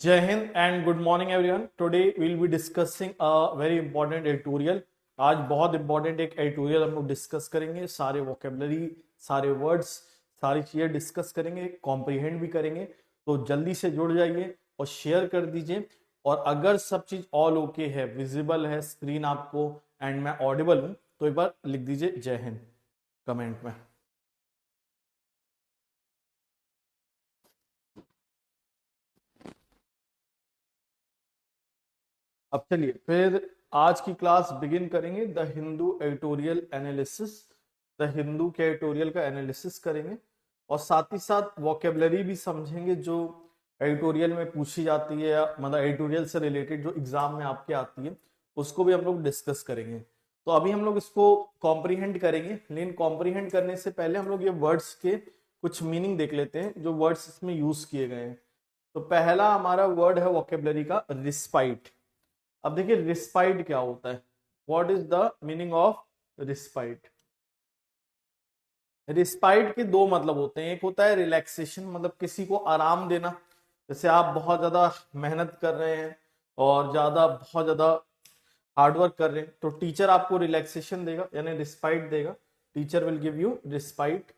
जय Hind and good morning everyone. Today will be discussing a very important editorial. आज बहुत important एक editorial हम लोग डिस्कस करेंगे। सारे वोकेबलरी, सारे वर्ड्स, सारी चीजें डिस्कस करेंगे, कॉम्प्रिहेंड भी करेंगे। तो जल्दी से जुड़ जाइए और शेयर कर दीजिए। और अगर सब चीज ऑल ओके है, विजिबल है स्क्रीन आपको एंड मैं ऑडिबल हूं, तो एक बार लिख दीजिए जय हिंद कमेंट में। अब चलिए फिर आज की क्लास बिगिन करेंगे। The Hindu editorial analysis, the Hindu के एडिटोरियल का एनालिसिस करेंगे और साथ ही साथ वोकेबलरी भी समझेंगे जो एडिटोरियल में पूछी जाती है, या मतलब एडिटोरियल से रिलेटेड जो एग्जाम में आपके आती है, उसको भी हम लोग डिस्कस करेंगे। तो अभी हम लोग इसको कॉम्प्रीहेंड करेंगे, लेकिन कॉम्प्रीहेंड करने से पहले हम लोग ये वर्ड्स के कुछ मीनिंग देख लेते हैं जो वर्ड्स इसमें यूज किए गए हैं। तो पहला हमारा वर्ड है वोकेबलरी का रिस्पाइट। अब देखिए रिस्पाइट क्या होता है, what is the meaning of respite. Respite के दो मतलब होते हैं। एक होता है रिलैक्सेशन, मतलब किसी को आराम देना। जैसे आप बहुत ज्यादा मेहनत कर रहे हैं और बहुत ज्यादा हार्डवर्क कर रहे हैं, तो टीचर आपको रिलैक्सेशन देगा यानी रिस्पाइट देगा। Teacher will give you respite.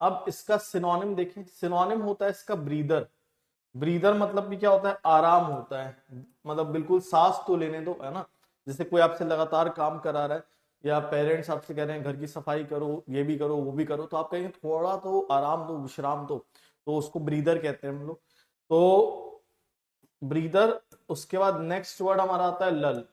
अब इसका सिनोनिम देखें, सिनोनिम होता है इसका ब्रीदर। ब्रीदर मतलब भी क्या होता है, आराम होता है। मतलब बिल्कुल सांस तो लेने दो, है ना। जैसे कोई आपसे लगातार काम करा रहा है, या पेरेंट्स आपसे कह रहे हैं घर की सफाई करो, ये भी करो वो भी करो, तो आप कहेंगे थोड़ा तो आराम दो, विश्राम दो। तो उसको ब्रीदर कहते हैं हम लोग। तो ब्रीदर। उसके बाद नेक्स्ट वर्ड हमारा आता है लल,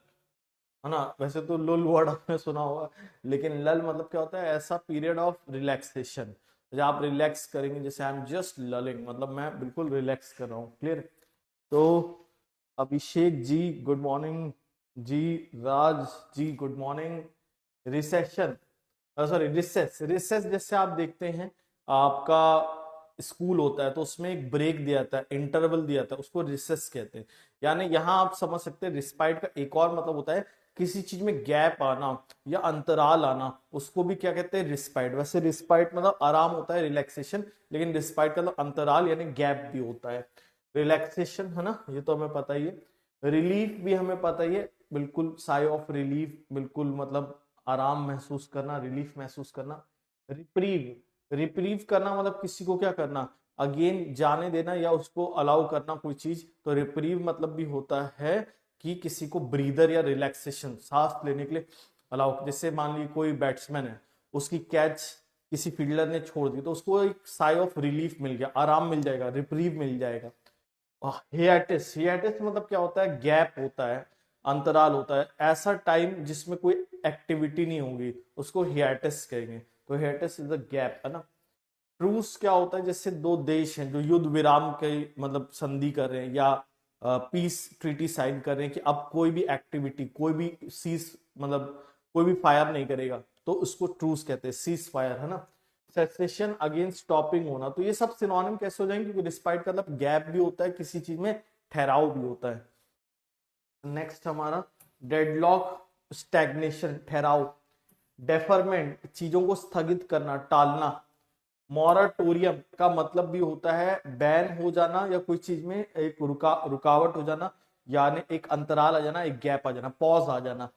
है ना। वैसे तो लुल वर्ड आपने सुना होगा, लेकिन लल मतलब क्या होता है, ऐसा पीरियड ऑफ रिलैक्सेशन जब आप रिलैक्स करेंगे। जैसे आई एम जस्ट ललिंग, मतलब मैं बिल्कुल रिलैक्स कर रहा हूँ। क्लियर। तो Abhishek ji good morning ji, Raj ji good morning. Recession, sorry recess, recess जैसे आप देखते हैं आपका स्कूल होता है तो उसमें एक ब्रेक दिया जाता है, इंटरवल दिया जाता है, उसको रिसेस कहते हैं। यानी यहां आप समझ सकते हैं रिस्पाइट का एक और मतलब होता है किसी चीज में गैप आना या अंतराल आना, उसको भी क्या कहते हैं, रिस्पाइट। वैसे रिस्पाइट मतलब आराम होता है, रिलैक्सेशन, लेकिन रिस्पाइट का मतलब अंतराल यानी गैप भी होता है। रिलैक्सेशन है ना, ये तो हमें पता ही है। रिलीफ भी हमें पता ही है, बिल्कुल साई ऑफ रिलीफ, बिल्कुल मतलब आराम महसूस करना, रिलीफ महसूस करना। रिप्रीव, रिप्रीव करना मतलब किसी को क्या करना, अगेन जाने देना या उसको अलाउ करना कोई चीज। तो रिप्रीव मतलब भी होता है कि किसी को ब्रीदर या रिलैक्सेशन, सांस लेने के लिए अलाउ। जैसे मान लीजिए कोई बैट्समैन है, उसकी कैच किसी फील्डर ने छोड़ दी, तो उसको एक साई ऑफ रिलीफ मिल गया, आराम मिल जाएगा, रिप्रीव मिल जाएगा। हियाटिस, हियाटिस मतलब क्या होता है, गैप होता है, अंतराल होता है, ऐसा टाइम जिसमें कोई एक्टिविटी नहीं होगी, उसको हियाटिस कहेंगे। तो हियाटिस इज द गैप, है ना। ट्रूस क्या होता है, जैसे दो देश हैं जो युद्ध विराम के मतलब संधि कर रहे हैं या पीस ट्रीटी साइन कर रहे हैं कि अब कोई भी एक्टिविटी, कोई भी सीज, मतलब कोई भी फायर नहीं करेगा, तो उसको ट्रूस कहते हैं, सीज फायर, है ना। सेसेशन अगेंस्ट स्टॉपिंग होना। तो ये सब सिनोनिम कैसे हो जाएंगे, क्योंकि डिस्पाइट का मतलब गैप भी होता है, किसी चीज में ठहराव भी होता है। नेक्स्ट हमारा डेडलॉक, स्टैग्नेशन, ठहराव। डेफरमेंट, चीजों को स्थगित करना, टालना। मॉराटोरियम का मतलब भी होता है बैन हो जाना या कोई चीज में एक रुकावट हो जाना, यानी एक अंतराल आ जाना, एक गैप आ जाना, पॉज आ जाना।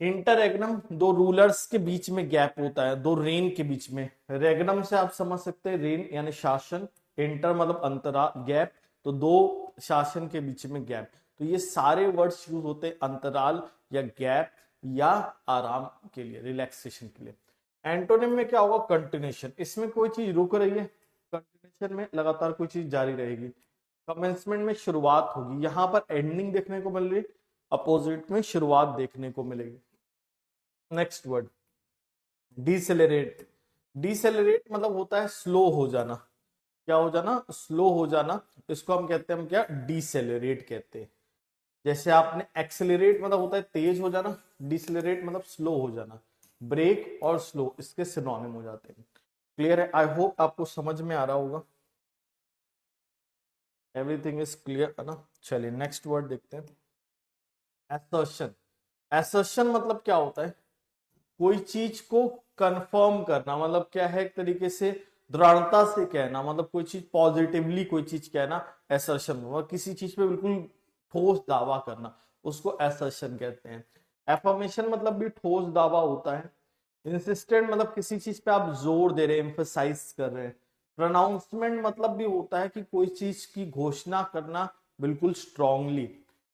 इंटररेग्नम, दो रूलर्स के बीच में गैप होता है, दो रेन के बीच में। रेगनम से आप समझ सकते हैं रेन यानी शासन, इंटर मतलब अंतराल, गैप, तो दो शासन के बीच में गैप। तो ये सारे वर्ड्स यूज होते हैं अंतराल या गैप या आराम के लिए, रिलैक्सेशन के लिए। एंटोनिम में क्या होगा, कंटिन्यूशन, इसमें कोई चीज रुक रही है, कंटिन्यूशन में लगातार कोई चीज जारी रहेगी। कमेंसमेंट में शुरुआत होगी, यहां पर एंडिंग देखने को मिल रही, अपोजिट में शुरुआत देखने को मिलेगी। Next word decelerate. डिसेलरेट मतलब होता है स्लो हो जाना। क्या हो जाना, स्लो हो जाना। इसको हम कहते हैं, हम क्या, डिसेलरेट कहते हैं। जैसे आपने एक्सेलरेट मतलब होता है तेज हो जाना, डिसेलरेट मतलब स्लो हो जाना। ब्रेक और स्लो इसके सिनोनिम हो जाते हैं। क्लियर है, आई होप आपको समझ में आ रहा होगा। एवरीथिंग इज क्लियर, है ना। चलिए नेक्स्ट वर्ड देखते हैं, एसर्शन। एसर्शन मतलब क्या होता है, कोई चीज को कंफर्म करना, मतलब क्या है, एक तरीके से दृढ़ता से कहना, मतलब कोई चीज पॉजिटिवली कोई चीज कहना एसर्शन होगा, किसी चीज पे बिल्कुल ठोस दावा करना उसको एसर्शन कहते हैं। एफर्मेशन मतलब भी ठोस दावा होता है। इंसिस्टेंट मतलब किसी चीज पे आप जोर दे रहे हैं, एम्फसाइज कर रहे हैं। प्रोनाउंसमेंट मतलब भी होता है कि कोई चीज की घोषणा करना बिल्कुल स्ट्रांगली।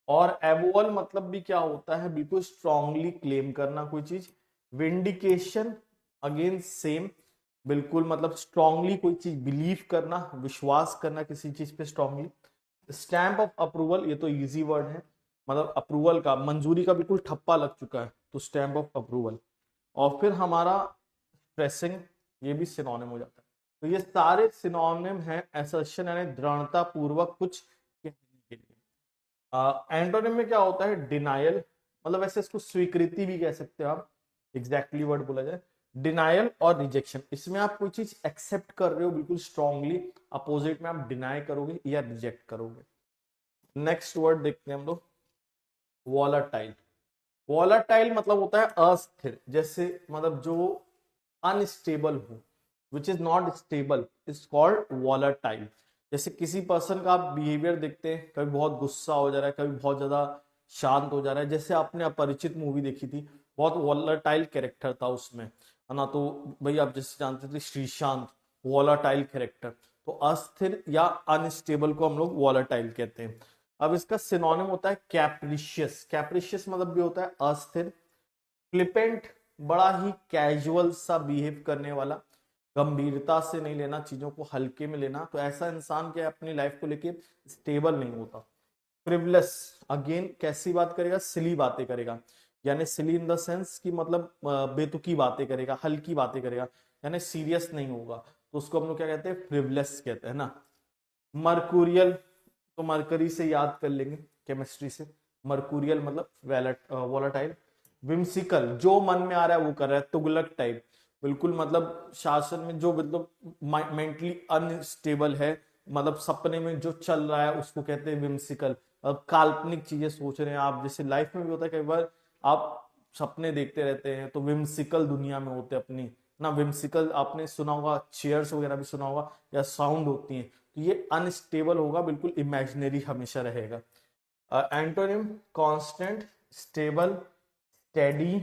और एवोल मतलब भी क्या होता है, बिल्कुल स्ट्रांगली क्लेम करना कोई चीज। विंडिकेशन अगेन सेम, बिल्कुल मतलब स्ट्रांगली कोई चीज बिलीव करना, विश्वास करना किसी चीज पे स्ट्रांगली। स्टैंप ऑफ अप्रूवल, ये तो इजी वर्ड है, मतलब अप्रूवल का, मंजूरी का बिल्कुल ठप्पा लग चुका है तो स्टैंप ऑफ अप्रूवल। और फिर हमारा स्ट्रेसिंग, ये भी सिनोनिम हो जाता है। तो ये सारे सिनोनिम हैं असर्शन यानी दृढ़ता पूर्वक कुछ कहने के लिए। एंटोनिम में क्या होता है, डिनायल, मतलब वैसे इसको स्वीकृति भी कह सकते हो आप, एग्जैक्टली वर्ड बोला जाए। डिनायल और रिजेक्शन, इसमें आप कोई चीज एक्सेप्ट कर रहे हो बिल्कुल स्ट्रांगली, अपोजिट में आप डिनाई करोगे या रिजेक्ट करोगे। नेक्स्ट वर्ड देखते हैं हम लोग, वॉलाटाइल। वॉलाटाइल मतलब होता है अस्थिर, जैसे मतलब जो अनस्टेबल हो, which is not stable is called volatile. जैसे किसी पर्सन का आप बिहेवियर देखते हैं, कभी बहुत गुस्सा हो जा रहा है, कभी बहुत ज्यादा शांत हो जा रहा है। जैसे आपने अपरिचित मूवी देखी थी, बहुत वॉलाटाइल कैरेक्टर था उसमें, है ना। तो भाई आप जैसे जानते थे श्रीशांत, वॉलाटाइल कैरेक्टर। तो अस्थिर या अनस्टेबल को हम लोग वॉलाटाइल कहते हैं। अब इसका सिनोनिम होता है कैप्रिशियस। कैप्रिशियस मतलब भी होता है अस्थिर। फ्लिपेंट, बड़ा ही कैजुअल सा बिहेव करने वाला, गंभीरता से नहीं लेना, चीजों को हल्के में लेना। तो ऐसा इंसान क्या अपनी लाइफ को लेके स्टेबल नहीं होता। फ्रिवलेस, अगेन कैसी बात करेगा, सिली बातें करेगा, यानी सिली इन द सेंस कि मतलब बेतुकी बातें करेगा, हल्की बातें करेगा, यानी सीरियस नहीं होगा। तो उसको हम लोग क्या कहते हैं, फ्रिवलेस कहते हैं ना। मर्कुरियल, तो मरकरी से याद कर लेंगे केमिस्ट्री से, मर्कुरियल मतलब वोलाटाइल। विम्सिकल, जो मन में आ रहा है वो कर रहा है, तुगलक टाइप, बिल्कुल मतलब शासन में जो मतलब मेंटली अनस्टेबल है, मतलब सपने में जो चल रहा है उसको कहते हैं विम्सिकल। काल्पनिक चीजें सोच रहे हैं आप, जैसे लाइफ में भी होता है कई बार आप सपने देखते रहते हैं तो विम्सिकल दुनिया में होते हैं अपनी ना। विम्सिकल आपने सुना होगा, चेयर्स वगैरह भी सुना होगा, या साउंड होती हैं। तो ये अनस्टेबल होगा, बिल्कुल इमेजिनरी हमेशा रहेगा। Antonym, constant, stable, steady,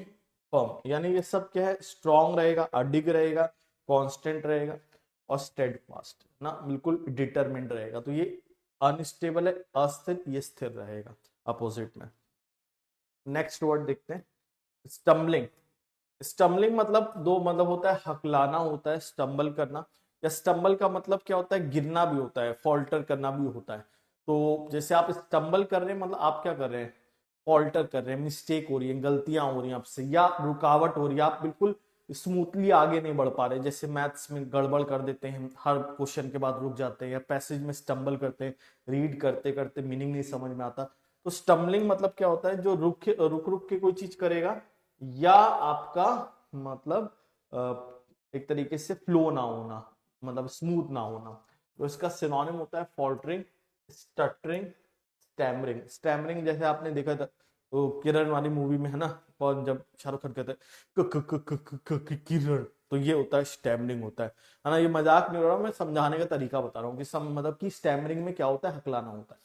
firm, यानी ये सब क्या है, स्ट्रांग रहेगा, अडिग रहेगा, कांस्टेंट रहेगा, और स्टेडफास्ट ना, बिल्कुल डिटरमिन्ड रहेगा। तो ये अनस्टेबल है, अस्थिर, ये स्थिर रहेगा अपोजिट में। नेक्स्ट वर्ड देखते हैं, स्टम्बलिंग। स्टम्बलिंग मतलब दो मतलब होता है, हकलाना होता है, स्टम्बल करना। या स्टम्बल का मतलब क्या होता है, गिरना भी होता है, फॉल्टर करना भी होता है। तो जैसे आप स्टम्बल कर रहे हैं, मतलब आप क्या कर रहे हैं, फॉल्टर कर रहे हैं, मिस्टेक हो रही है, गलतियां हो रही हैं आपसे, या रुकावट हो रही है, आप बिल्कुल स्मूथली आगे नहीं बढ़ पा रहे। जैसे मैथ्स में गड़बड़ कर देते हैं, हर क्वेश्चन के बाद रुक जाते हैं, या पैसेज में स्टम्बल करते हैं, रीड करते करते मीनिंग नहीं समझ में आता। तो स्टम्बलिंग मतलब क्या होता है, जो रुक रुक रुक के कोई चीज करेगा, या आपका मतलब एक तरीके से फ्लो ना होना, मतलब स्मूथ ना होना। तो इसका सिनोनिम होता है फॉल्टरिंग, स्टटरिंग, स्टैमरिंग। स्टैमरिंग जैसे आपने देखा था वो किरण वाली मूवी में, है ना, और जब शाहरुख खान कहते हैं किरण, तो ये होता है स्टैमरिंग होता है ना। ये मजाक नहीं हो रहा, मैं समझाने का तरीका बता रहा हूँ कि सब मतलब कि स्टैमरिंग में क्या होता है, हकलाना होता है।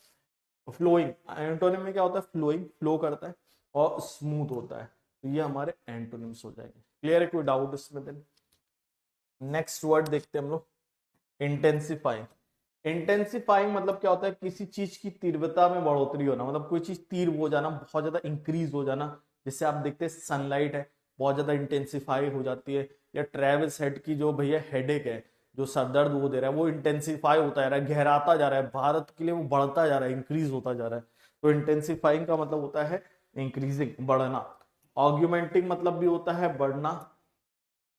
फ्लोइंग, एंटोनिम में क्या होता है, फ्लोइंग, फ्लो करता है, और स्मूथ होता है। तो ये हमारे एंटोनिम्स हो जाएंगे। क्लियर है, कोई डाउट इसमें? देन नेक्स्ट वर्ड देखते हैं हम लोग, इंटेंसिफाइंग। इंटेंसिफाइंग मतलब क्या होता है, किसी चीज की तीव्रता में बढ़ोतरी होना, मतलब कोई चीज तीव्र हो जाना, बहुत ज्यादा इंक्रीज हो जाना। जैसे आप देखते हैं सनलाइट है, बहुत ज्यादा इंटेंसिफाई हो जाती है। या ट्रेविस हेड की जो भैया हेडेक है, जो सरदर्द वो दे रहा है, वो इंटेंसिफाई होता जा रहा है, गहराता जा रहा है, भारत के लिए वो बढ़ता जा रहा है, इंक्रीज होता जा रहा है। तो इंटेंसिफाइंग का मतलब होता है इंक्रीजिंग, बढ़ना। ऑर्ग्यूमेंटिंग मतलब भी होता है बढ़ना।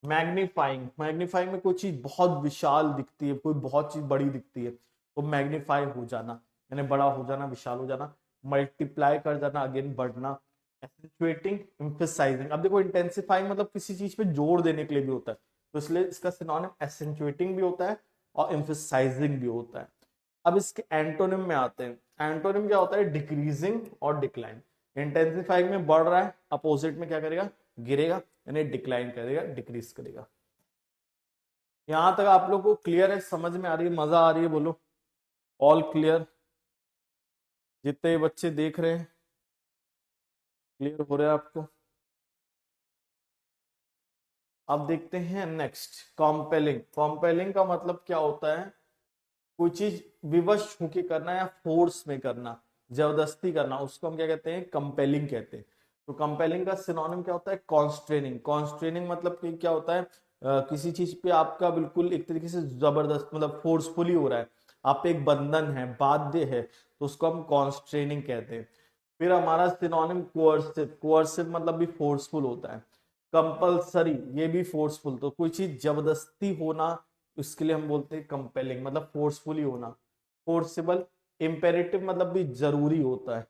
मैग्नीफाइंग, मैग्नीफाइंग में कोई चीज बहुत विशाल दिखती है, कोई बहुत चीज बड़ी दिखती है, तो मैग्नीफाई हो जाना, यानी बड़ा हो जाना, विशाल हो जाना। मल्टीप्लाई कर जाना, अगेन बढ़ना। Accentuating, emphasising. अब देखो इंटेंसिफाइंग मतलब किसी चीज पे जोर देने के लिए भी होता है, तो इसलिए इसका सिनोनिम एक्सेंचुएटिंग भी होता है और एम्फसाइजिंग भी होता है। अब इसके एंटोनिम में आते हैं। एंटोनिम क्या होता है, डिक्रीजिंग और डिक्लाइन। इंटेंसिफाइंग में बढ़ रहा है, अपोजिट में क्या करेगा, गिरेगा, यानी डिक्लाइन करेगा, डिक्रीज करेगा। यहां तक आप लोग को क्लियर है, समझ में आ रही है, मजा आ रही है? बोलो ऑल क्लियर। जितने बच्चे देख रहे हैं क्लियर हो रहा है आपको? अब देखते हैं नेक्स्ट, कॉम्पेलिंग। कॉम्पेलिंग का मतलब क्या होता है? कोई चीज विवश होके करना या फोर्स में करना, जबरदस्ती करना, उसको हम क्या कहते हैं? कंपेलिंग कहते हैं। तो कंपेलिंग का सिनोनिम क्या होता है? कॉन्स्ट्रेनिंग। कॉन्स्ट्रेनिंग मतलब कि क्या होता है? किसी चीज पे आपका बिल्कुल एक तरीके से जबरदस्त मतलब फोर्सफुली हो रहा है, आप पे एक बंधन है, बाध्य है, तो उसको हम कॉन्स्ट्रेनिंग कहते हैं। फिर हमारा सिनोनिम कोअर्सिव। कोअर्सिव मतलब भी फोर्सफुल होता है। कंपल्सरी, ये भी फोर्सफुल। तो कोई चीज जबरदस्ती होना, इसके लिए हम बोलते हैं कंपेलिंग, मतलब फोर्सफुली होना। फोर्सिबल। इंपेरेटिव मतलब भी जरूरी होता है।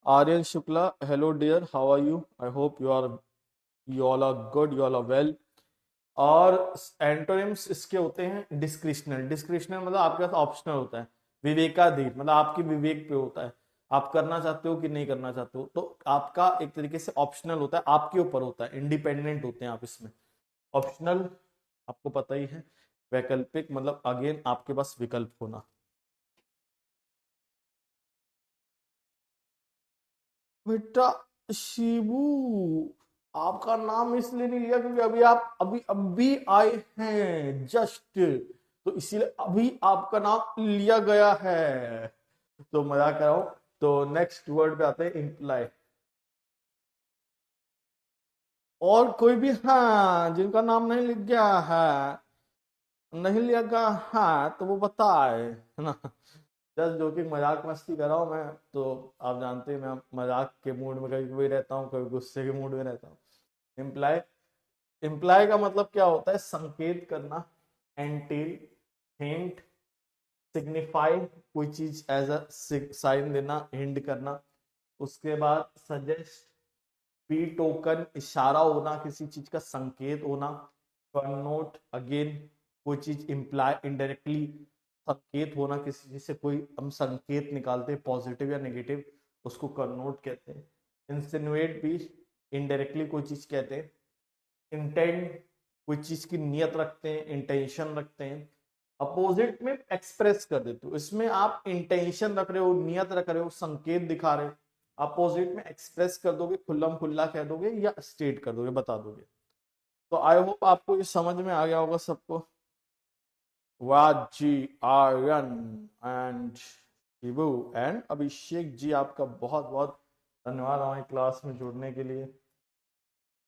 Aryan Shukla, hello dear, how are you? I hope you all are good, you all are well. और एंटोनिम्स इसके होते हैं डिस्क्रिशनल। डिस्क्रिशनल मतलब आपके पास ऑप्शनल होता है। विवेकाधीन मतलब आपके विवेक पे होता है, आप करना चाहते हो कि नहीं करना चाहते हो, तो आपका एक तरीके से ऑप्शनल होता है, आपके ऊपर होता है, इंडिपेंडेंट होते हैं आप इसमें। ऑप्शनल आपको पता ही है। वैकल्पिक मतलब अगेन आपके पास विकल्प होना। बेटा शिबू, आपका नाम इसलिए नहीं लिया क्योंकि अभी आप अभी अभी आए हैं जस्ट, तो इसीलिए अभी आपका नाम लिया गया है। तो मजाक कर रहा हूं। तो नेक्स्ट वर्ड पे आते हैं, इम्प्लाई। और कोई भी हाँ जिनका नाम नहीं लिख गया है, नहीं लिया गया है, तो वो बताए, है ना? जस्ट जोकिंग, मजाक मस्ती कर रहा हूँ मैं। तो आप जानते हैं मैं मजाक के मूड में कभी कभी रहता हूँ, कभी गुस्से के मूड में रहता हूँ। इम्प्लाई। इम्प्लाई का मतलब क्या होता है? संकेत करना, एंटेल, हिंट, सिग्निफाई, कोई चीज एज अ साइन देना, हिंट करना। उसके बाद सजेस्ट, बी टोकन, इशारा होना, किसी चीज का संकेत होना। कनोट, अगेन कोई चीज इम्प्लाई इनडायरेक्टली संकेत होना, किसी चीज से कोई हम संकेत निकालते हैं पॉजिटिव या नेगेटिव, उसको कनोट कहते हैं। इंसिनुएट भी इनडायरेक्टली कोई चीज कहते हैं। इंटेंट कोई चीज की नियत रखते हैं, इंटेंशन रखते हैं। अपोजिट में एक्सप्रेस कर देते हो, इसमें आप इंटेंशन रख रहे हो, नियत रख रहे हो, संकेत दिखा रहे हो। अपोजिट में एक्सप्रेस कर दोगे, खुल्लम खुल्ला कह दोगे या स्टेट कर दोगे, बता दोगे। तो आई होप आपको ये समझ में आ गया होगा सबको। वाजी, आर्यन एंड शिबू एंड अभिषेक जी, आपका बहुत बहुत धन्यवाद हमारी क्लास में जुड़ने के लिए।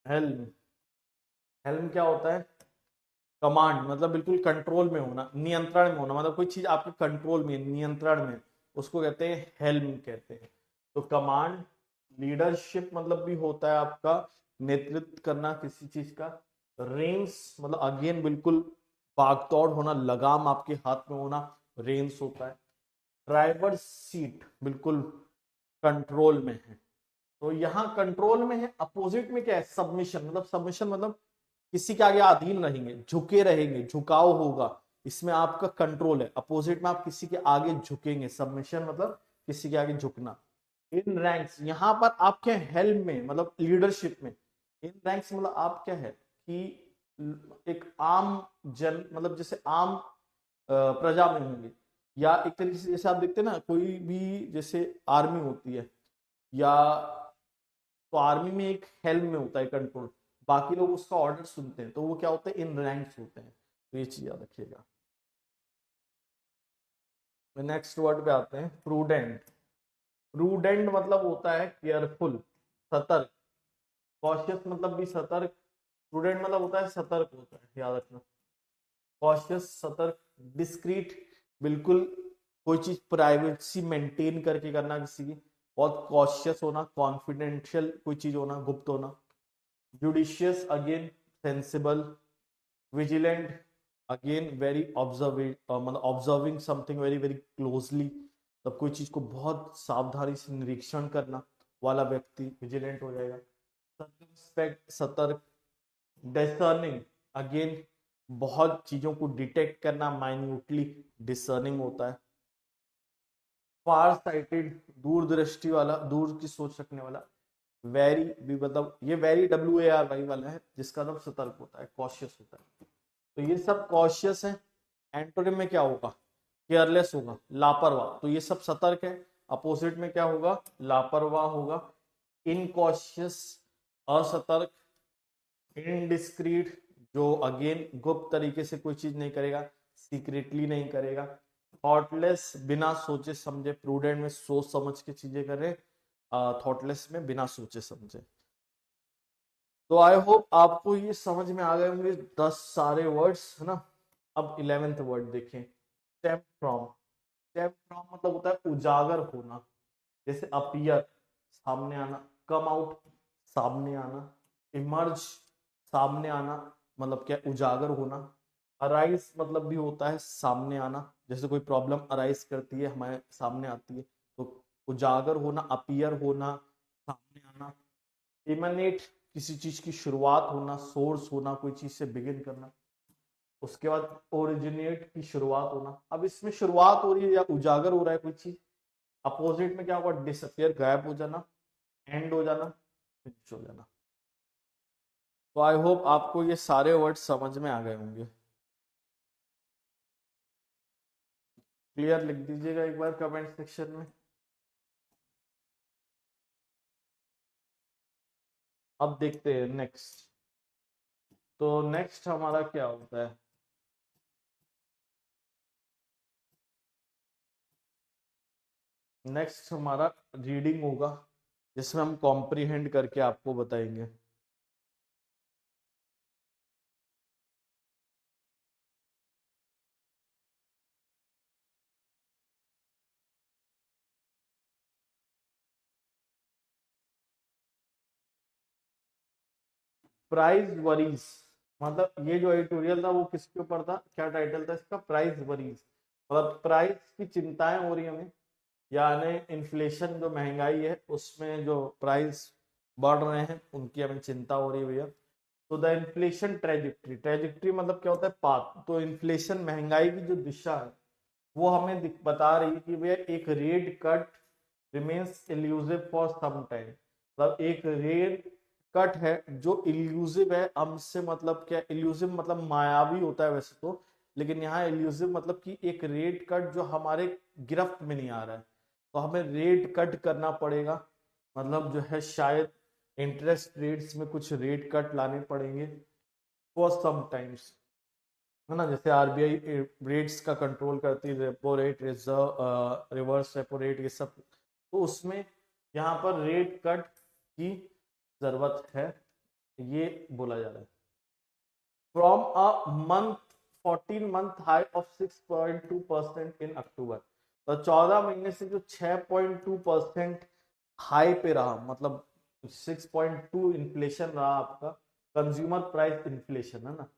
हेल्म। हेल्म क्या होता है? कमांड मतलब बिल्कुल कंट्रोल में होना, नियंत्रण में होना, मतलब कोई चीज आपके कंट्रोल में, नियंत्रण में, उसको कहते हैं हेल्म कहते हैं। तो कमांड, लीडरशिप मतलब भी होता है आपका नेतृत्व करना किसी चीज का। रेंस मतलब अगेन बिल्कुल भागदौड़ होना, लगाम आपके हाथ में होना, रेंस होता है। ड्राइवर सीट बिल्कुल कंट्रोल में है, तो यहाँ कंट्रोल में है। अपोजिट में क्या है? सबमिशन। मतलब सबमिशन मतलब किसी के आगे अधीन रहेंगे, झुके रहेंगे, झुकाव होगा, इसमें आपका कंट्रोल है। अपोजिट में आप किसी के आगे झुकेंगे, सबमिशन मतलब किसी के आगे झुकना। इन रैंक्स, यहां पर आप क्या हेल्प में मतलब लीडरशिप में। इन रैंक्स मतलब आप क्या है कि एक आम जन मतलब जैसे आम प्रजा में होंगे, या एक तरीके से जैसे आप देखते हैं ना कोई भी जैसे आर्मी होती है, या तो आर्मी में एक हेल्म में होता है कंट्रोल, बाकी लोग उसका ऑर्डर सुनते हैं, तो वो क्या होता है? इन रैंक्स होते हैं। तो ये चीज याद रखिएगा। नेक्स्ट वर्ड पे आते हैं, प्रूडेंट। प्रूडेंट मतलब होता है केयरफुल, सतर्क। कॉशियस मतलब भी सतर्क। प्रूडेंट मतलब होता है सतर्क होता है, याद रखना। कॉशियस, सतर्क। डिस्क्रीट बिल्कुल कोई चीज प्राइवेसी मेंटेन करके करना किसी की, बहुत कॉशियस होना। कॉन्फिडेंशियल कोई चीज होना, गुप्त होना। Judicious again sensible. Vigilant again very observe मतलब observing something very very closely, तब कोई चीज को बहुत सावधानी से निरीक्षण करना वाला व्यक्ति विजिलेंट हो जाएगा। सर्कमस्पेक्ट सतर्क। डिसर्निंग अगेन बहुत चीजों को डिटेक्ट करना, माइन्यूटली डिसर्निंग होता है। फार साइटेड दूरदृष्टि वाला, दूर की सोच रखने वाला। वेरी भी मतलब ये वेरी WARY वाला है जिसका मतलब सतर्क होता है, कॉशियस होता है। तो ये सब कॉशियस है। एंटोनिम में क्या होगा? केयरलेस होगा, लापरवाह। तो ये सब सतर्क है। अपोजिट में क्या होगा? लापरवाह होगा। इनकॉशियस असतर्क। इनडिस्क्रीट जो अगेन गुप्त तरीके से कोई चीज नहीं करेगा, सीक्रेटली नहीं करेगा। थॉटलेस बिना सोचे समझे, प्रूडेंट में सोच समझ के चीजें करे, थॉटलेस में बिना सोचे समझे। तो आई होप आपको ये समझ में आ गए होंगे 10 सारे वर्ड्स, है ना। अब 11th वर्ड देखें, स्टेम फ्रॉम। स्टेम फ्रॉम मतलब होता है उजागर होना, जैसे अपीयर सामने आना, कम आउट सामने आना, इमर्ज सामने आना, मतलब क्या? उजागर होना। अराइज मतलब भी होता है सामने आना, जैसे कोई प्रॉब्लम अराइज करती है हमारे सामने आती है तो उजागर होना, अपीयर होना, सामने आना। इमनेट किसी चीज की शुरुआत होना, सोर्स होना, कोई चीज से बिगिन करना। उसके बाद ओरिजिनेट की शुरुआत होना। अब इसमें शुरुआत हो रही है या उजागर हो रहा है कोई चीज। अपोजिट में क्या होगा? डिसअपियर, गायब हो जाना, एंड हो जाना, फिनिश हो जाना। तो आई होप आपको ये सारे वर्ड समझ में आ गए होंगे। क्लियर लिख दीजिएगा एक बार कमेंट सेक्शन में। अब देखते हैं नेक्स्ट। तो नेक्स्ट हमारा क्या होता है? नेक्स्ट हमारा रीडिंग होगा, जिसमें हम कॉम्प्रीहेंड करके आपको बताएंगे। प्राइज वरीज, मतलब ये जो एडिटोरियल था वो किसके ऊपर था? क्या टाइटल था इसका? Price worries. मतलब प्राइस की चिंताएं हो रही हमें, यानी इन्फ्लेशन जो महंगाई है उसमें जो प्राइस बढ़ रहे हैं उनकी हमें चिंता हो रही है भैया। तो द इन्फ्लेशन ट्रेजेक्ट्री, ट्रेजेक्ट्री मतलब क्या होता है? पाथ। तो इन्फ्लेशन महंगाई की जो दिशा है वो हमें बता रही है कि भैया एक rate cut remains elusive for some time. मतलब एक रेट कट है जो इल्यूसिव है हमसे, मतलब क्या? इल्यूसिव मतलब मायावी होता है वैसे तो, लेकिन यहाँ इल्यूसिव मतलब कि एक रेट कट जो हमारे गिरफ्त में नहीं आ रहा है, तो हमें रेट कट करना पड़ेगा। मतलब जो है शायद इंटरेस्ट रेट्स में कुछ रेट कट लाने पड़ेंगे फॉर सम टाइम्स, है ना। जैसे RBI रेट्स का कंट्रोल करती है, repo rate, reserve reverse repo rate, ये सब। तो उसमें यहाँ पर रेट कट की जरूरत है, ये बोला जा रहा है। From a month 14 month high of 6.2% इन अक्टूबर। तो 14 महीने से जो 6.2% हाई पे रहा, मतलब 6.2 इन्फ्लेशन रहा आपका, कंज्यूमर प्राइस इन्फ्लेशन, है ना,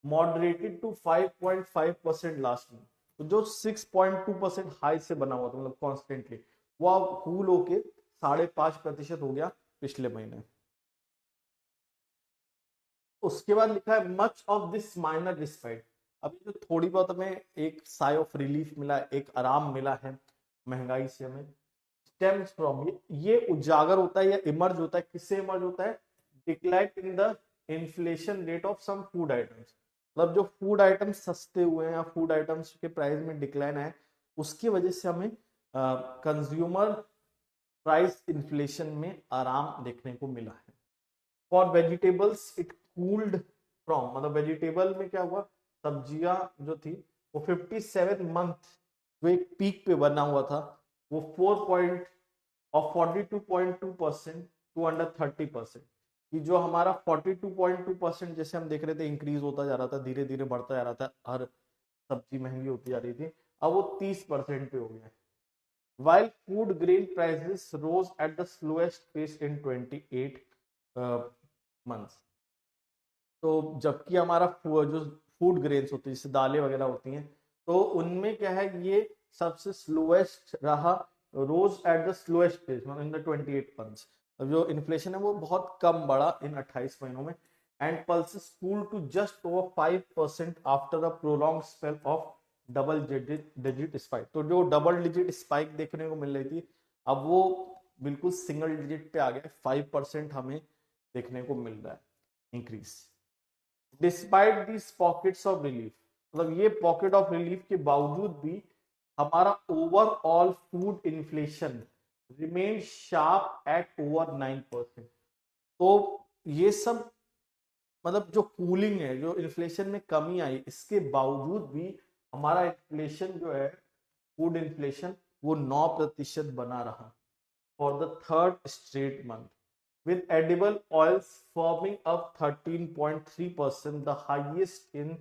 मॉडरेटेड टू 5.5% लास्ट में। तो जो 6.2% हाई से बना हुआ था, मतलब कॉन्स्टेंटली, वो अब कूल होके 5.5% हो गया पिछले महीने। उसके बाद लिखा है much of this minor despite. अभी जो थोड़ी बहुत हमें एक साई ऑफ रिलीफ मिला, एक आराम मिला है महंगाई से हमें, स्टेम्स फ्रॉम, ये उजागर होता है या इमर्ज होता है, किससे इमर्ज होता है? Decline in the inflation rate of some food items. मतलब जो फूड आइटम्स सस्ते हुए हैं या फूड आइटम्स के प्राइस में डिक्लाइन है, उसकी वजह से हमें कंज्यूमर प्राइस इन्फ्लेशन में आराम देखने को मिला है। For vegetables it cooled from, मतलब वेजिटेबल में क्या हुआ? सब्जियां जो थी वो 57 मंथ जो एक पीक पे बना हुआ था, वो 42.2% टू अंडर 30%। कि जो हमारा 42.2% जैसे हम देख रहे थे इंक्रीज होता जा रहा था, धीरे धीरे बढ़ता जा रहा था, हर सब्जी महंगी होती जा रही थी, अब वो 30% पे हो गया। while food grain prices rose at the slowest pace in 28 months। तो जबकि हमारा जो फूड ग्रेन्स होती है जैसे दालें वगैरह होती हैं, तो उनमें क्या है? ये सबसे स्लोएस्ट रहा, rose at the slowest pace in the 28 months. जो इन्फ्लेशन है वो बहुत कम बढ़ा इन 28 महीनों में। And pulses cool to just over 5% after a prolong spell of double digit spike. तो जो डबल डिजिट स्पाइक देखने को मिल रही थी, अब वो बिल्कुल सिंगल डिजिट पे आ गया, 5% हमें देखने को मिल रहा है increase. Despite this pockets of relief, मतलब ये पॉकेट ऑफ रिलीफ के बावजूद भी हमारा overall food inflation remain sharp eight over 9%। तो ये सब मतलब जो कूलिंग है, जो इन्फ्लेशन में कमी आई, इसके बावजूद भी हमारा इन्फ्लेशन जो है, फूड इन्फ्लेशन, वो 9% बना रहा for the third straight month, with edible oils firming up 13.3%, the highest in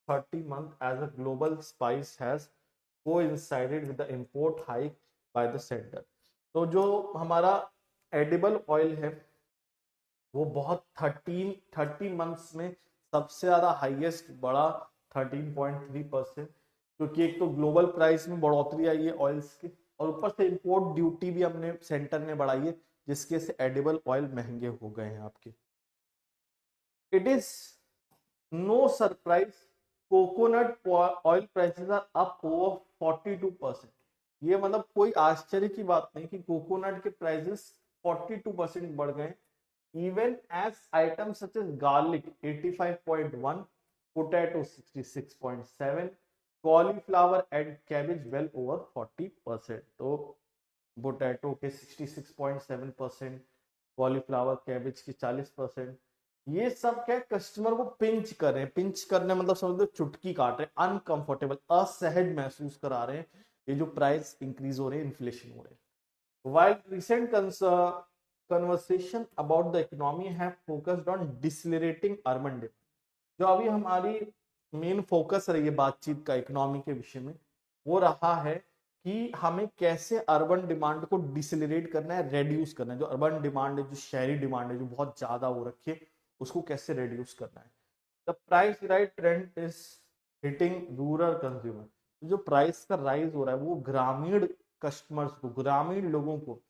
30 months, as a global spice has coincided with the import hike by the center। तो जो हमारा edible oil है वो बहुत 30 months में सबसे ज्यादा हाईएस्ट बढ़ा 13.3%, क्योंकि एक तो ग्लोबल प्राइस में बढ़ोतरी आई है ऑयल्स की, और ऊपर से इंपोर्ट ड्यूटी भी हमने सेंटर ने बढ़ाई है, जिसके से एडिबल ऑयल महंगे हो गए हैं आपके। It is no surprise coconut oil prices are up over 42%। ये मतलब कोई आश्चर्य की बात नहीं कि कोकोनट के प्राइसेस 42% बढ़ गए, even as items such as garlic 85.1, potato 66.7, cauliflower and cabbage well over 40%। तो पोटैटो के 66.7%, कॉलीफ्लावर कैबेज के 40%, ये सब क्या कस्टमर को पिंच कर रहे हैं। पिंच करने मतलब समझ लो चुटकी काट रहे हैं, अनकंफर्टेबल, असहज महसूस करा रहे हैं ये जो प्राइस इंक्रीज हो रहे हैं, इन्फ्लेशन हो रहे हैं। While recent conversation about the economy have focused on decelerating urban demand, जो अभी हमारी मेन फोकस रही है बातचीत का इकोनॉमी के विषय में, वो रहा है कि हमें कैसे अर्बन डिमांड को डिसेलरेट करना है, रेड्यूस करना है। जो अर्बन डिमांड है, जो शहरी डिमांड है, जो बहुत ज्यादा हो रखी है, उसको कैसे रेड्यूस करना है। The price rise trend is hitting rural consumer. जो प्राइस का राइज हो रहा है वो ग्रामीण कस्टमर्स को, ग्रामीण लोगों को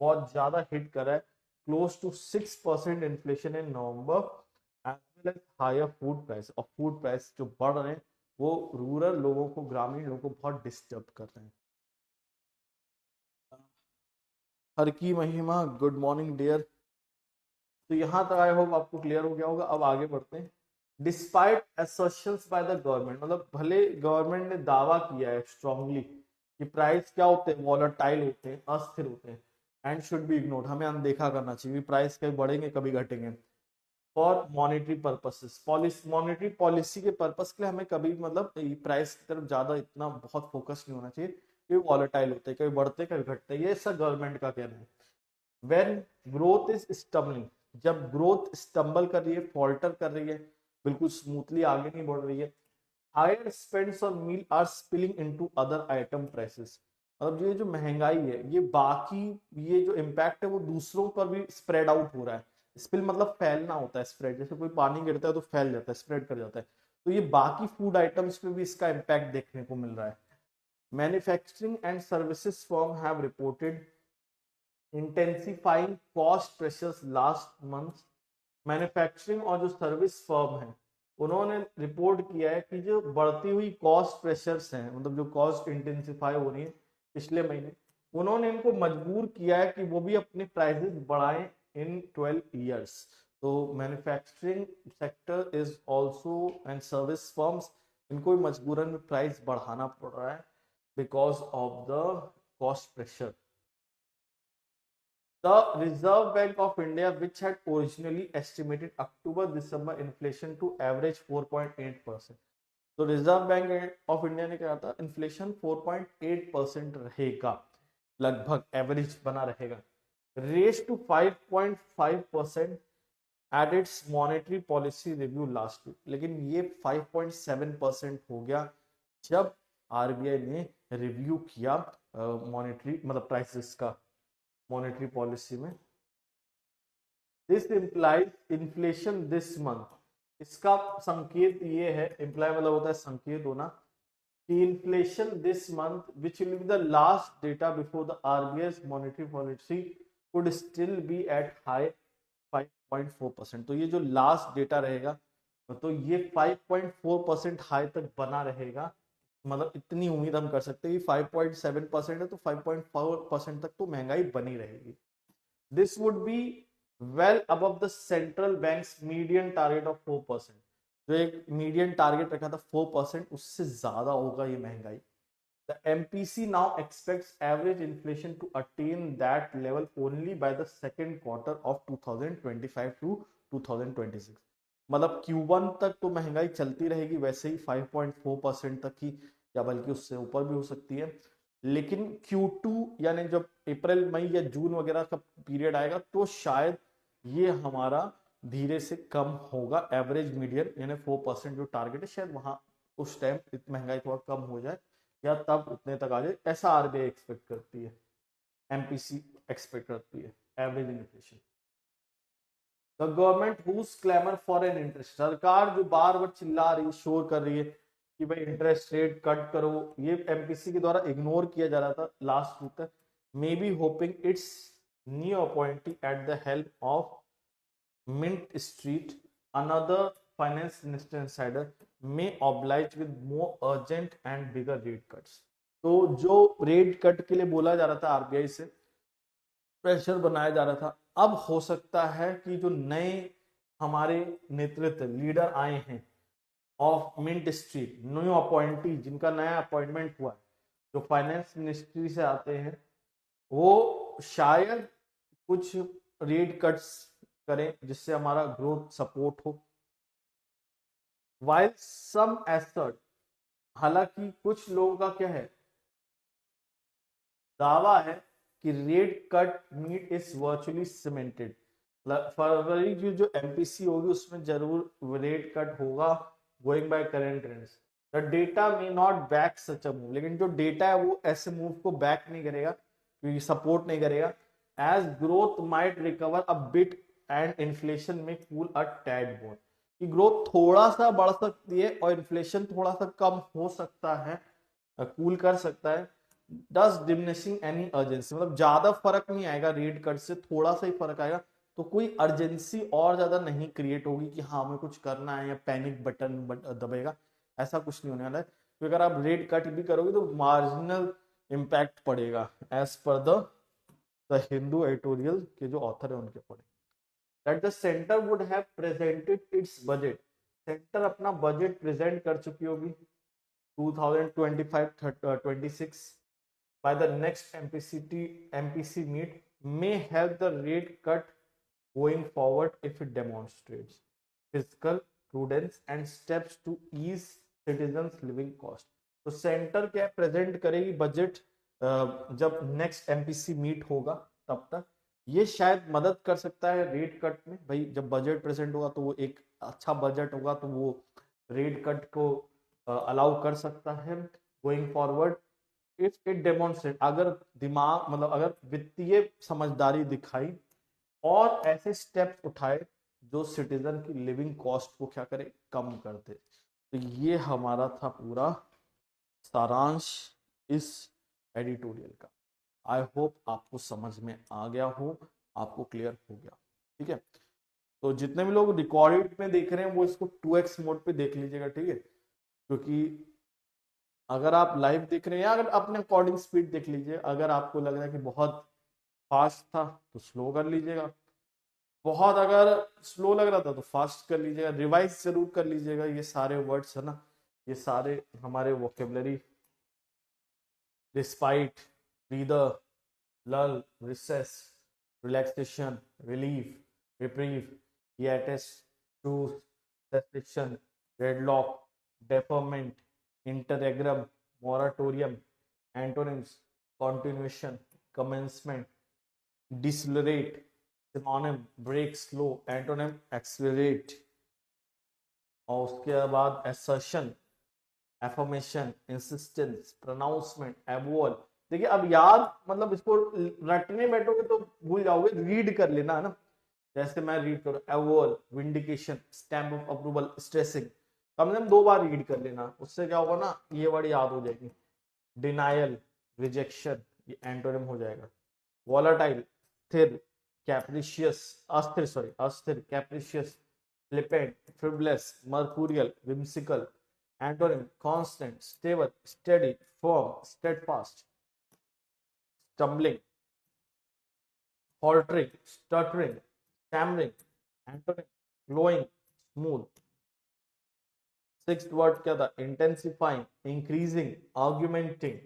बहुत ज्यादा हिट कर रहा है। Close to 6% inflation in November, as well as higher food price. और फूड प्राइस जो बढ़ रहे हैं वो रूरल लोगों को, ग्रामीण लोगों को बहुत डिस्टर्ब कर रहे हैं। हर की महिमा, गुड मॉर्निंग डियर। तो यहाँ तक आई होप आपको क्लियर हो गया होगा। अब आगे बढ़ते हैं। Despite assertions by the government, मतलब भले गवर्नमेंट ने दावा किया है स्ट्रांगली कि प्राइस क्या होते हैं, वॉलेटाइल होते हैं, अस्थिर होते हैं, एंड शुड बी इग्नोर्ड, हमें अनदेखा करना चाहिए। प्राइस कभी बढ़ेंगे कभी घटेंगे। For monetary purposes, monetary policy के पर्पस के लिए हमें कभी मतलब प्राइस की तरफ ज्यादा इतना बहुत फोकस नहीं होना चाहिए। ये वॉलेटाइल होते हैं, कभी बढ़ते कभी घटते, ये सब गवर्नमेंट का कहना है। व्हेन ग्रोथ इज स्टम्बलिंग, जब ग्रोथ स्टम्बल कर रही है, फॉल्टर कर रही है, बिल्कुल स्मूथली आगे नहीं बढ़ रही है, higher spends on meal are spilling into other item prices, मतलब ये जो महंगाई है, ये बाकी ये जो इम्पैक्ट है वो दूसरों पर भी स्प्रेड आउट हो रहा है। स्पिल मतलब फैलना होता है, स्प्रेड, जैसे कोई पानी गिरता है तो फैल जाता है, स्प्रेड कर जाता है। तो ये बाकी फूड आइटम्स पे भी इसका इम्पैक्ट देखने को मिल रहा है। Manufacturing and services firm have reported intensifying cost pressures last month. Manufacturing और जो सर्विस फर्म है उन्होंने रिपोर्ट किया है कि जो बढ़ती हुई कॉस्ट प्रेशर्स हैं, मतलब जो कॉस्ट इंटेंसिफाई हो रही है पिछले महीने, उन्होंने इनको मजबूर किया है कि वो भी अपने प्राइसेस बढ़ाएं इन 12 ईयर्स। तो manufacturing sector is also and service firms, इनको मजबूरन प्राइस बढ़ाना पड़ रहा है because of the cost pressure. The Reserve Bank of India, which had originally estimated October-December inflation to average 4.8%, तो रिजर्व बैंक ऑफ इंडिया ने कहा था इन्फ्लेशन 4.8% रहेगा, लगभग एवरेज बना रहेगा, raise to 5.5% at its monetary policy review last week. लेकिन ये 5.7% हो गया जब आरबीआई ने रिव्यू किया मॉनेटरी मतलब प्राइसेस का मॉनेटरी पॉलिसी में। This implies inflation this month, इसका संकेत ये है, इंप्लाई मतलब होता है संकेत होना, कि inflation this month which will be the last data before the RBI monetary policy could still be at high 5.4%। तो ये जो लास्ट डेटा रहेगा तो ये 5.4% हाई तक बना रहेगा, मतलब इतनी उम्मीद हम कर सकते हैं कि 5.7% है तो 5.4% तक तो महंगाई बनी रहेगी। This would be well above the central banks median target of 4%। जो एक मीडियन टारगेट रखा था 4%, उससे ज्यादा होगा ये महंगाई। The MPC now expects average inflation to attain that level only by the second quarter of 2025 to 2026। मतलब Q1 तक तो महंगाई चलती रहेगी वैसे ही 5.4% तक ही, या बल्कि उससे ऊपर भी हो सकती है। लेकिन Q2 यानी जब अप्रैल मई या जून वगैरह का पीरियड आएगा तो शायद ये हमारा धीरे से कम होगा। एवरेज मीडियन यानी 4% जो टारगेट है, शायद वहां उस टाइम महंगाई थोड़ा कम हो जाए या तब उतने तक आ जाए, ऐसा आरबीआई एक्सपेक्ट करती है, एमपीसी एक्सपेक्ट करती है average inflation. The government whose clamour for an interest, सरकार जो बार बार चिल्ला रही है, शोर कर रही है कि भाई इंटरेस्ट रेट कट करो, ये एमपीसी के द्वारा इग्नोर किया जा रहा था लास्ट वीक तक। May be hoping its new appointee at the help of Mint Street another finance minister insider may oblige with more urgent and bigger rate cuts। तो जो रेट कट के लिए बोला जा रहा था आरबीआई से, प्रेशर बनाया जा रहा था, अब हो सकता है कि जो नए हमारे नेतृत्व लीडर आए हैं of Mint Street, new appointee जिनका नया अपॉइंटमेंट हुआ है, जो फाइनेंस मिनिस्ट्री से आते हैं, वो शायद कुछ रेट कट्स करें जिससे हमारा ग्रोथ सपोर्ट हो। While some assert, हालांकि कुछ लोगों का क्या है, दावा है कि rate cut meet is virtually cemented. फरवरी की जो एमपीसी होगी उसमें जरूर रेट कट होगा going by current trends. The data may not back such a move, लेकिन जो डेटा है वो ऐसे मूव को बैक नहीं करेगा, क्योंकि सपोर्ट नहीं करेगा। As growth might recover a bit and inflation में कूल अ टैड मोर, कि ग्रोथ थोड़ा सा बढ़ सकती है और इन्फ्लेशन थोड़ा सा कम हो सकता है, कूल कर सकता है। डस डिमिनिशिंग एनी अर्जेंसी, मतलब ज्यादा फर्क नहीं आएगा रेट कट से, थोड़ा सा ही फर्क आएगा, तो कोई अर्जेंसी और ज्यादा नहीं क्रिएट होगी कि हाँ हमें कुछ करना है या पैनिक बटन दबेगा, ऐसा कुछ नहीं होने वाला है। तो अगर आप रेट कट भी करोगे तो मार्जिनल इम्पैक्ट पड़ेगा, as per the Hindu editorial के जो ऑथर है उनके पड़े। that the center would have presented its budget, centre अपना बजट प्रेजेंट कर चुकी होगी 2025-26 by the next MPC meet, may help the rate cut going forward if it demonstrates fiscal prudence and steps to ease citizens living cost। तो centre क्या present करेगी budget जब next MPC meet होगा, तब तक ये शायद मदद कर सकता है रेट कट में। भाई जब बजट प्रेजेंट होगा तो वो एक अच्छा बजट होगा, तो वो रेट कट को अलाउ कर सकता है going forward if it demonstrate, अगर दिमाग मतलब अगर वित्तीय समझदारी दिखाई और ऐसे स्टेप्स उठाए जो सिटीजन की लिविंग कॉस्ट को क्या करे, कम कर दे। तो ये हमारा था पूरा सारांश इस एडिटोरियल का। आई होप आपको समझ में आ गया हो, आपको क्लियर हो गया। ठीक है, तो जितने भी लोग रिकॉर्डेड में देख रहे हैं वो इसको 2x मोड पे देख लीजिएगा, ठीक है, क्योंकि अगर आप लाइव देख रहे हैं या अगर अपने अकॉर्डिंग स्पीड देख लीजिए, अगर आपको लग रहा है कि बहुत फास्ट था तो स्लो कर लीजिएगा, बहुत अगर स्लो लग रहा था तो फास्ट कर लीजिएगा, रिवाइज जरूर कर लीजिएगा। ये सारे वर्ड्स है ना, ये सारे हमारे vocabulary, respite, breather, lull, recess, relaxation, relief, reprieve, hiatus, truce, cessation, deadlock, deferment, interregnum, moratorium, antonyms, continuation, commencement, decelerate, synonym, break, slow, antonym, accelerate, और उसके बाद assertion, affirmation, insistence, pronouncement, avowal। देखिए अब याद मतलब इसको रटने बैठोगे तो भूल जाओगे, रीड कर लेना है ना, जैसे मैं रीड करूं avowal, vindication, stamp of approval, stressing, कम से कम 2 बार रीड कर लेना, उससे क्या होगा ना, ये वर्ड याद हो जाएगी। डिनायल, रिजेक्शन, ये एंटोनिम हो जाएगा। वॉलेटाइल, स्थिर, कैप्रिशियस, अस्थिर, capricious, flippant, frivolous, mercurial, whimsical. Antonym constant, stable, steady, firm, steadfast, stumbling, faltering, stuttering, stammering. Antonym, glowing, smooth. Sixth word क्या था? Intensifying, increasing, augmenting,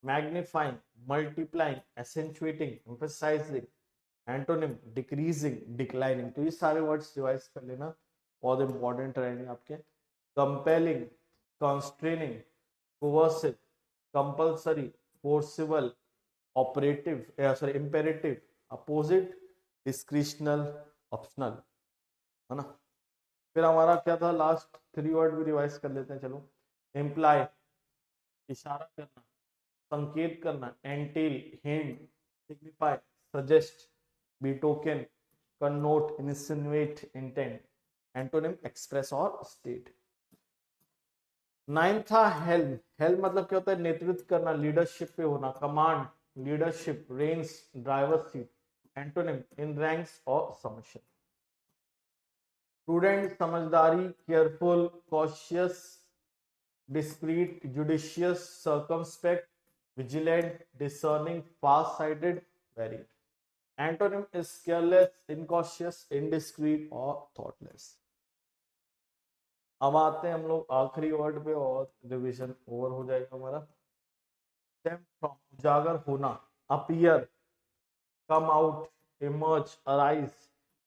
magnifying, multiplying, accentuating, emphasizing. Antonym, decreasing, declining. तो ये सारे words revise कर लेना, बहुत important रहेंगे आपके. Compelling, constraining, coercive, compulsory, forcible, operative, imperative, opposite, discretional, optional. है ना. फिर हमारा क्या था? लास्ट 3 वर्ड भी रिवाइज कर लेते हैं. चलो. इम्प्लाई, इशारा करना, संकेत करना, entail, hint, signify, suggest, betoken, connote, insinuate, intent. Antonym, express और स्टेट. 9 था हेल्म. हेल्म मतलब क्या होता है? नेतृत्व करना, लीडरशिप पे होना, command, leadership, reins, driver seat. Antonym, in ranks और सबमिशन. प्रूडेंट, समझदारी, careful, cautious, discreet, judicious, circumspect, vigilant, discerning, fast sighted, wary. Antonym is careless, incautious, indiscreet और थॉटलेस. अब आते हैं हम लोग आखिरी वर्ड पे और रिवीजन ओवर हो जाएगा हमारा. स्टेम फ्रॉम, उजागर होना, appear, come out, emerge, arise,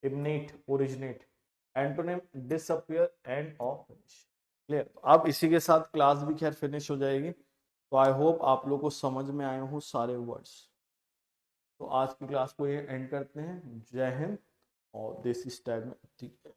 emanate, originate. Antonym, disappear, end और फिनिश. क्लियर. अब इसी के साथ क्लास भी खैर फिनिश हो जाएगी. तो आई होप आप लोग को समझ में आए हो सारे वर्ड्स. तो आज की क्लास को ये एंड करते हैं. जय हिंद और देसी स्टाइल में ठीक है.